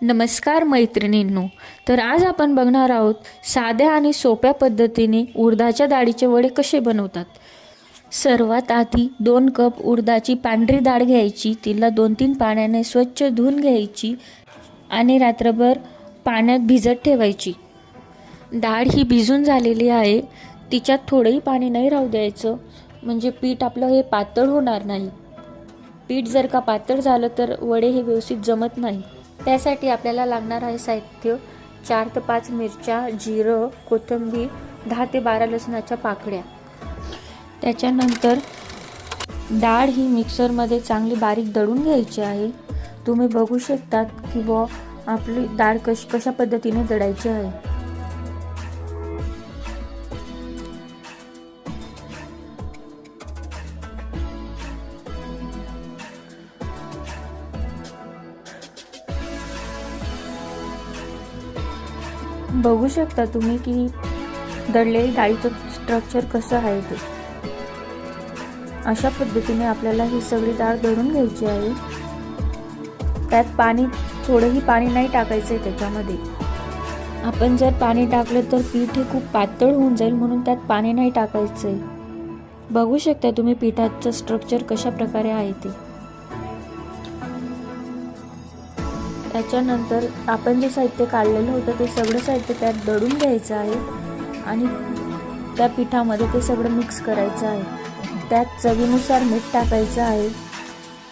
नमस्कार मैत्रिणींनो, तर आज आपण बघणार आहोत साध्या आणि सोप्या पद्धतीने उडदाच्या डाळीचे वडे कसे बनवतात। सर्वात आधी 2 कप उडदाची पांढरी डाळ घ्यायची, तिला 2-3 पाण्याने स्वच्छ धुवून घ्यायची आणि रात्रभर पाण्यात भिजत ठेवायची। डाळ ही भिजून झालेली आहे, तिच्यात थोडंही पाणी नाही राहू द्यायचं, म्हणजे पीठ आपलं हे पातळ होणार नाही। पीठ जर का पातळ झालं तर वडे हे व्यवस्थित जमत नाही। त्यासाठी आपल्याला लागणार आहे साहित्य 4 ते 5 मिरच्या, जिरं, कोथिंबीर, 10 ते 12 लसणाच्या पाकळ्या। त्याच्यानंतर डाळ ही मिक्सरमध्ये चांगली बारीक दळून घ्यायची आहे। तुम्ही बघू शकतात की आपली डाळ कशा पद्धतीने दळायची आहे। बघू शकता तुम्ही की दळलेली डाळीचं स्ट्रक्चर कसं आहे ते। अशा पद्धतीने आपल्याला ही सगळी डाळ दळून घ्यायची आहे। त्यात थोडंही पाणी नाही टाकायचं आहे त्याच्यामध्ये। आपण जर पाणी टाकलं तर पीठ हे खूप पातळ होऊन जाईल, म्हणून त्यात पाणी नाही टाकायचं आहे। बघू शकता तुम्ही पिठाचं स्ट्रक्चर कशा प्रकारे आहे ते। त्याच्यानंतर आपण जे साहित्य काढलेलं होतं ते सगळं साहित्य त्यात दळून घ्यायचं आहे आणि त्या पिठामध्ये ते सगळं मिक्स करायचं आहे। त्यात चवीनुसार मीठ टाकायचं आहे,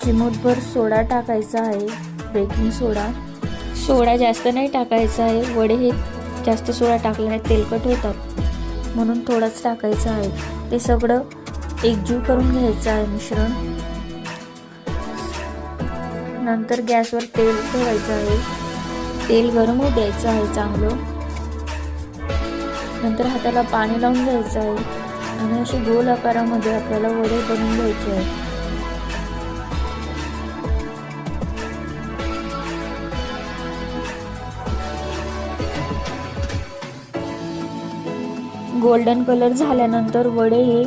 चिमूटभर सोडा टाकायचा आहे, बेकिंग सोडा। सोडा जास्त नाही टाकायचा आहे, वडे हे जास्त सोडा टाकल्याने तेलकट होतात, म्हणून थोडाच टाकायचा आहे। ते सगळं एकजीव करून घ्यायचं आहे मिश्रण। नंतर गॅसवर तेल ठेवायचं आहे, तेल गरम होऊ द्यायचं आहे चांगलं। नंतर हाताला पाणी लावून घ्यायचं आहे आणि असे गोल आकारामध्ये आपल्याला वडे बनवून घ्यायचे आहेत। गोल्डन कलर झाल्यानंतर वडे हे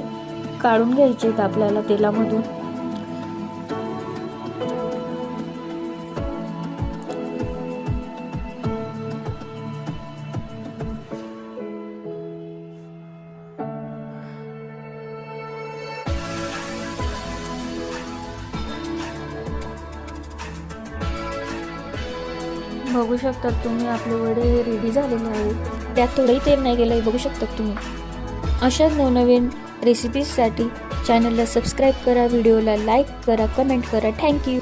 काढून घ्यायचे आहेत आपल्याला तेलामधून। बघू शकता तुम्ही आपले वडे हे रेडी झालेले आहेत। त्यात थोडंही तेल नाही गेलं, बघू शकता तुम्ही। अशाच नवनवीन रेसिपीजसाठी चॅनलला सबस्क्राईब करा, व्हिडिओला लाईक करा, कमेंट करा। थँक्यू।